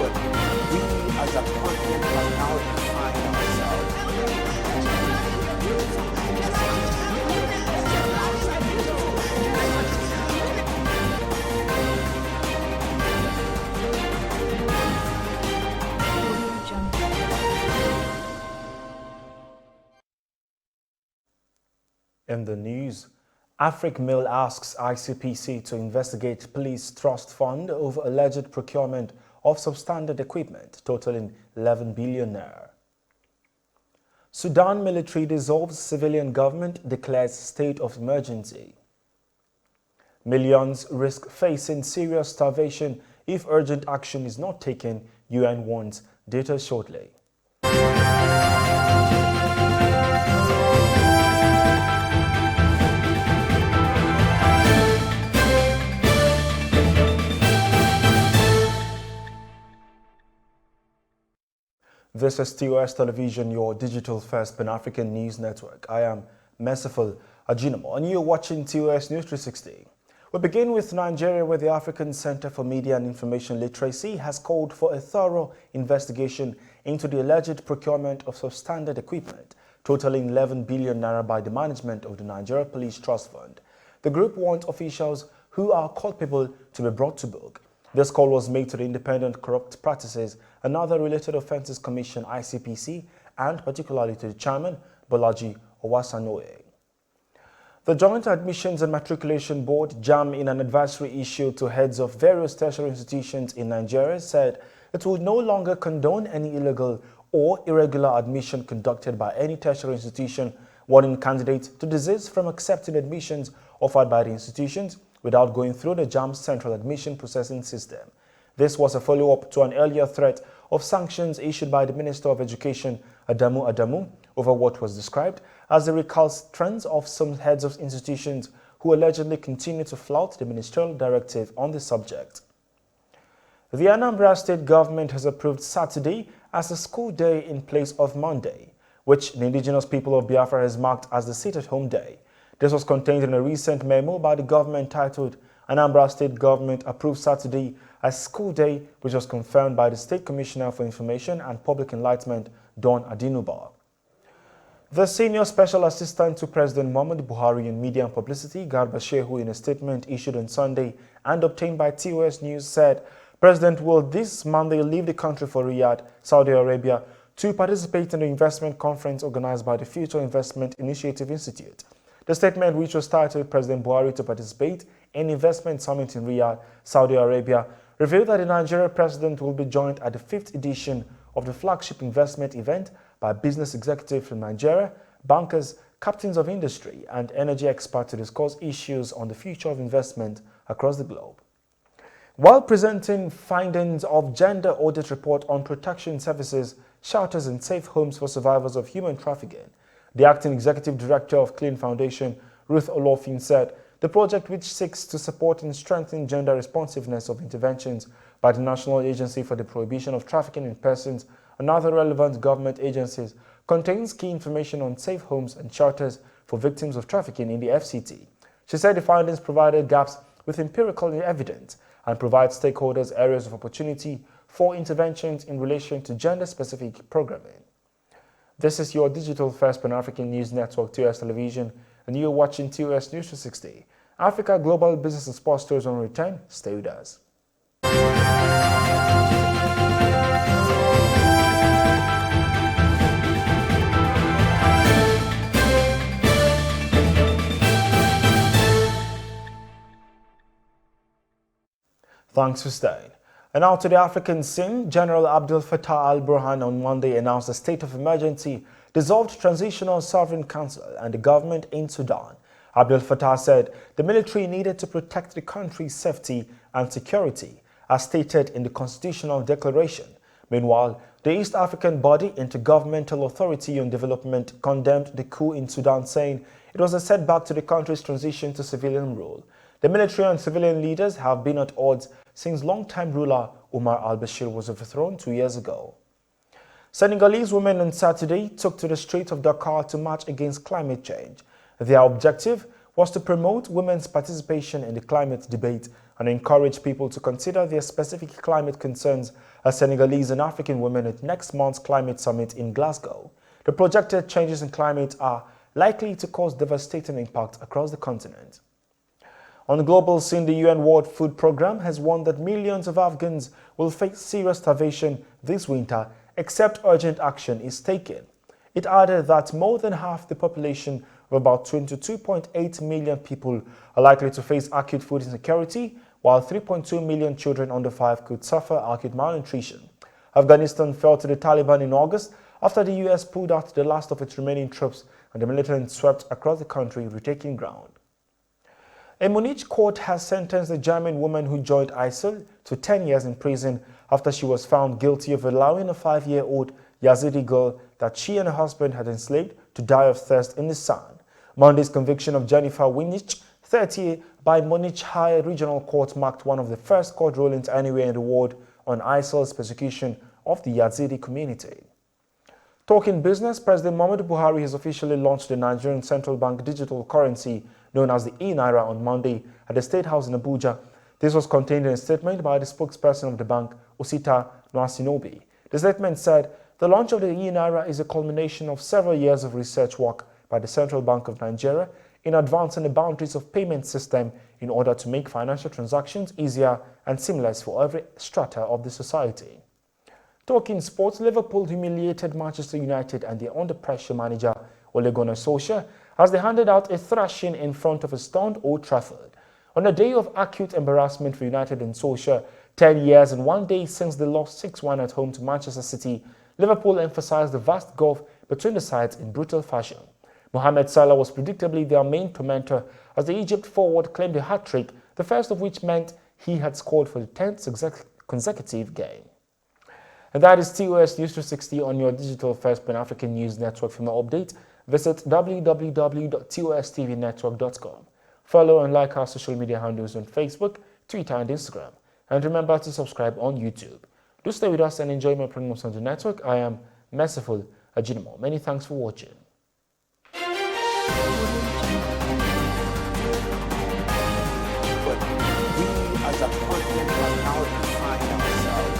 but we as a continent have now defined ourselves. In the news, AFRICMIL asks ICPC to investigate police trust fund over alleged procurement of substandard equipment totaling 11 billion naira. Sudan military dissolves civilian government, declares state of emergency. Millions risk facing serious starvation if urgent action is not taken, UN warns. Data shortly. This is TOS Television, your digital-first Pan-African news network. I am Merciful Ajinomo, and you're watching TOS News 360. We begin with Nigeria, where the African Center for Media and Information Literacy has called for a thorough investigation into the alleged procurement of substandard equipment, totaling 11 billion naira by the management of the Nigeria Police Trust Fund. The group wants officials who are culpable to be brought to book. This call was made to the Independent Corrupt Practices and Other Related Offences Commission (ICPC) and particularly to the chairman, Bolaji Owasanoye. The Joint Admissions and Matriculation Board, JAM, in an advisory issue to heads of various tertiary institutions in Nigeria, said it would no longer condone any illegal or irregular admission conducted by any tertiary institution, warning candidates to desist from accepting admissions offered by the institutions without going through the JAM's central admission processing system. This was a follow-up to an earlier threat of sanctions issued by the Minister of Education, Adamu, over what was described as the recalcitrance of some heads of institutions who allegedly continue to flout the ministerial directive on the subject. The Anambra State government has approved Saturday as a school day in place of Monday, which the indigenous people of Biafra has marked as the sit-at-home day. This was contained in a recent memo by the government titled Anambra State Government Approved Saturday as School Day, which was confirmed by the State Commissioner for Information and Public Enlightenment, Don Adinuba. The Senior Special Assistant to President Muhammadu Buhari in Media and Publicity, Garba Shehu, in a statement issued on Sunday and obtained by TOS News, said President will this Monday leave the country for Riyadh, Saudi Arabia, to participate in the investment conference organized by the Future Investment Initiative Institute. The statement, which was titled President Buhari to participate in investment summit in Riyadh, Saudi Arabia, revealed that the Nigerian president will be joined at the 5th edition of the flagship investment event by business executives from Nigeria, bankers, captains of industry, and energy experts to discuss issues on the future of investment across the globe. While presenting findings of gender audit report on protection services, shelters, and safe homes for survivors of human trafficking, the acting executive director of Clean Foundation, Ruth Olofin, said the project, which seeks to support and strengthen gender responsiveness of interventions by the National Agency for the Prohibition of Trafficking in Persons and other relevant government agencies, contains key information on safe homes and shelters for victims of trafficking in the FCT. She said the findings provided gaps with empirical evidence and provide stakeholders areas of opportunity for interventions in relation to gender-specific programming. This is your digital-first Pan-African news network, TOS Television, and you're watching TOS News 360. Africa Global Business and Sports Stories on return. Stay with us. Thanks for staying. And now to the African scene. General Abdel Fattah al-Burhan on Monday announced a state of emergency, dissolved Transitional Sovereign Council and the government in Sudan. Abdel Fattah said the military needed to protect the country's safety and security, as stated in the Constitutional Declaration. Meanwhile, the East African body Intergovernmental Authority on Development condemned the coup in Sudan, saying it was a setback to the country's transition to civilian rule. The military and civilian leaders have been at odds since longtime ruler Omar al-Bashir was overthrown 2 years ago. Senegalese women on Saturday took to the streets of Dakar to march against climate change. Their objective was to promote women's participation in the climate debate and encourage people to consider their specific climate concerns as Senegalese and African women at next month's climate summit in Glasgow. The projected changes in climate are likely to cause devastating impact across the continent. On the global scene, the UN World Food Programme has warned that millions of Afghans will face serious starvation this winter except urgent action is taken. It added that more than half the population of about 22.8 million people are likely to face acute food insecurity, while 3.2 million children under 5 could suffer acute malnutrition. Afghanistan fell to the Taliban in August after the US pulled out the last of its remaining troops and the militant swept across the country, retaking ground. A Munich court has sentenced a German woman who joined ISIL to 10 years in prison after she was found guilty of allowing a 5-year-old Yazidi girl that she and her husband had enslaved to die of thirst in the sun. Monday's conviction of Jennifer Winich, 30, by Munich Higher Regional Court marked one of the first court rulings anywhere in the world on ISIL's persecution of the Yazidi community. Talking business, President Muhammadu Buhari has officially launched the Nigerian Central Bank digital currency known as the e-Naira on Monday at the State House in Abuja. This was contained in a statement by the spokesperson of the bank, Osita Nwasinobi. The statement said, "The launch of the e-Naira is a culmination of several years of research work by the Central Bank of Nigeria in advancing the boundaries of payment system in order to make financial transactions easier and seamless for every strata of the society." Talking sports, Liverpool humiliated Manchester United and their under-pressure manager Ole Gunnar Solskjaer as they handed out a thrashing in front of a stunned Old Trafford. On a day of acute embarrassment for United and Solskjaer, 10 years and 1 day since they lost 6-1 at home to Manchester City, Liverpool emphasized the vast gulf between the sides in brutal fashion. Mohamed Salah was predictably their main tormentor as the Egypt forward claimed a hat-trick, the first of which meant he had scored for the 10th consecutive game. And that is TOS News 360 on your digital-first Pan-African news network. For more updates, visit www.tostvnetwork.com. Follow and like our social media handles on Facebook, Twitter, and Instagram. And remember to subscribe on YouTube. Do stay with us and enjoy my programs on the network. I am Merciful Ajinamo. Many thanks for watching. But we as a continent are now defining ourselves